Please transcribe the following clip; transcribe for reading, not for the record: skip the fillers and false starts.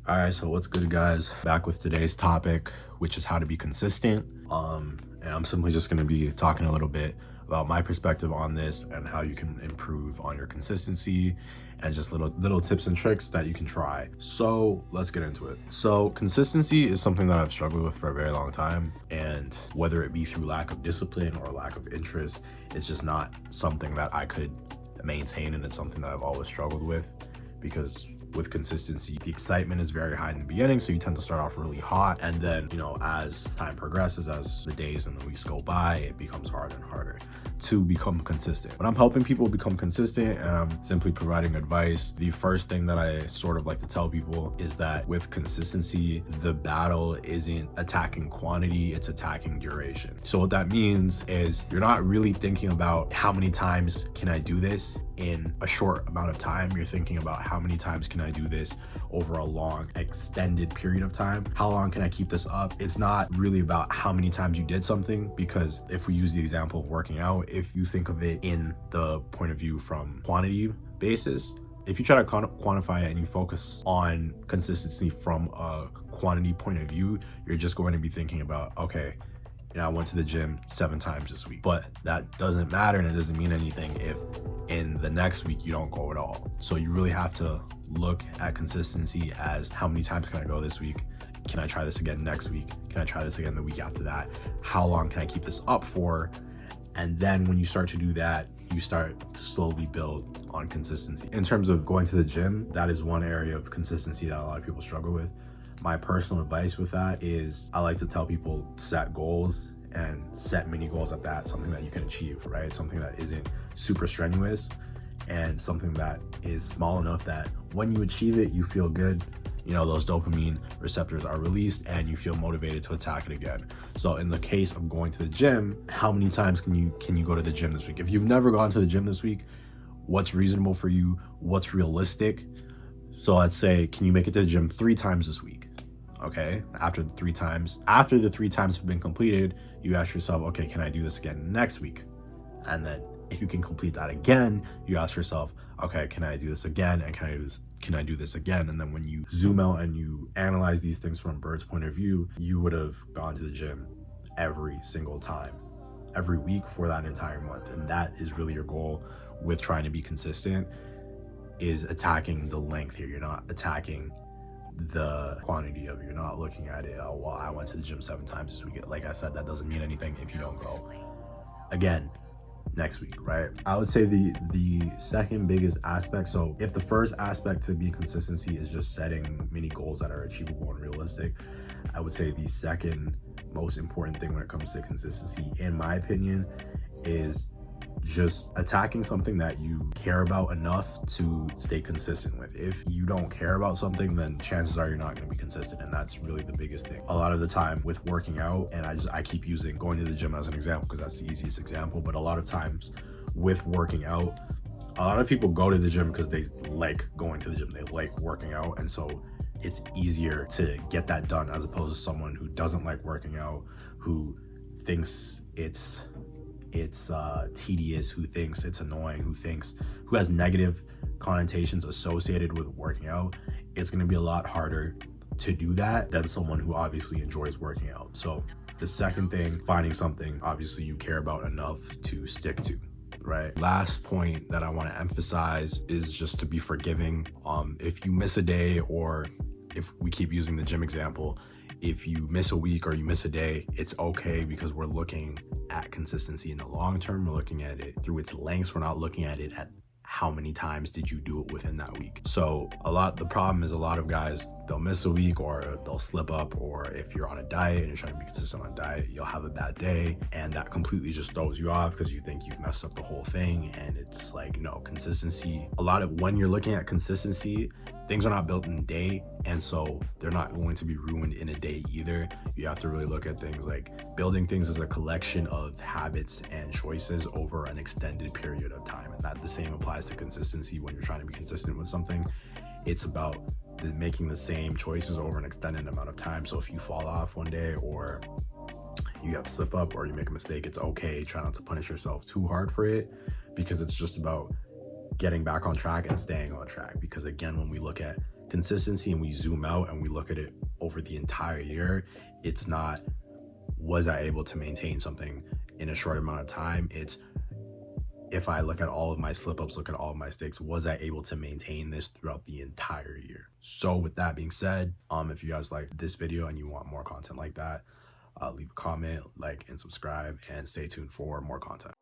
All right, so what's good, guys? Back with today's topic, which is how to be consistent. And I'm simply just going to be talking a little bit about my perspective on this and how you can improve on your consistency and just little tips and tricks that you can try. So let's get into it. So consistency is something that I've struggled with for a very long time, and whether it be through lack of discipline or lack of interest, it's just not something that I could maintain, and it's something that I've always struggled with because with consistency, the excitement is very high in the beginning, so you tend to start off really hot, and then as time progresses, as the days and the weeks go by, it becomes harder and harder to become consistent. When I'm helping people become consistent and I'm simply providing advice, the first thing that I sort of like to tell people is that with consistency, the battle isn't attacking quantity, it's attacking duration. So what that means is you're not really thinking about how many times can I do this in a short amount of time. You're thinking about how many times can I do this over a long extended period of time. How long can I keep this up? It's not really about how many times you did something, because if we use the example of working out, if you think of it in the point of view from quantity basis, if you try to quantify it and you focus on consistency from a quantity point of view, you're just going to be thinking about, okay, I went to the gym 7 times this week, but that doesn't matter and it doesn't mean anything if in the next week you don't go at all. So you really have to look at consistency as how many times can I go this week? Can I try this again next week? Can I try this again the week after that? How long can I keep this up for? And then when you start to do that, you start to slowly build on consistency. In terms of going to the gym, that is one area of consistency that a lot of people struggle with. My personal advice with that is I like to tell people to set goals and set mini goals at that, something that you can achieve, right? Something that isn't super strenuous and something that is small enough that when you achieve it, you feel good. Those dopamine receptors are released and you feel motivated to attack it again. So in the case of going to the gym, how many times can you go to the gym this week? If you've never gone to the gym this week, what's reasonable for you? What's realistic? So let's say, can you make it to the gym 3 times this week? Okay, after the 3 times have been completed, you ask yourself, okay, can I do this again next week? And then if you can complete that again, you ask yourself, okay, can I do this again? And can I do this again? And then when you zoom out and you analyze these things from a bird's point of view, you would have gone to the gym every single time, every week for that entire month. And that is really your goal with trying to be consistent, is attacking the length here. You're not attacking the quantity of it. You're not looking at it, oh, well, I went to the gym 7 times this week. Like I said, that doesn't mean anything if you don't go again next week, right? I would say the second biggest aspect, so if the first aspect to be consistency is just setting mini goals that are achievable and realistic, I would say the second most important thing when it comes to consistency, in my opinion, is just attacking something that you care about enough to stay consistent with. If you don't care about something, then chances are you're not going to be consistent, and that's really the biggest thing. A lot of the time with working out, and I keep using going to the gym as an example because that's the easiest example, but a lot of times with working out, a lot of people go to the gym because they like going to the gym, they like working out, and so it's easier to get that done as opposed to someone who doesn't like working out, who thinks it's tedious, who thinks it's annoying, who has negative connotations associated with working out. It's going to be a lot harder to do that than someone who obviously enjoys working out. So the second thing, finding something obviously you care about enough to stick to, right? Last point that I want to emphasize is just to be forgiving. If you miss a day, or if we keep using the gym example, if you miss a week or you miss a day, it's okay, because we're looking at consistency in the long term. We're looking at it through its lengths. We're not looking at it at how many times did you do it within that week. So the problem is a lot of guys, they'll miss a week or they'll slip up, or if you're on a diet and you're trying to be consistent on a diet, you'll have a bad day and that completely just throws you off because you think you've messed up the whole thing. And it's like, no, consistency, when you're looking at consistency, things are not built in a day, and so they're not going to be ruined in a day either. You have to really look at things like building things as a collection of habits and choices over an extended period of time, and that the same applies to consistency. When you're trying to be consistent with something, it's about making the same choices over an extended amount of time. So if you fall off one day, or you have slip up, or you make a mistake, it's okay. Try not to punish yourself too hard for it, because it's just about getting back on track and staying on track. Because again, when we look at consistency and we zoom out and we look at it over the entire year, it's not, was I able to maintain something in a short amount of time? It's, if I look at all of my slip ups, look at all of my mistakes, was I able to maintain this throughout the entire year? So with that being said, if you guys like this video and you want more content like that, leave a comment, like, and subscribe, and stay tuned for more content.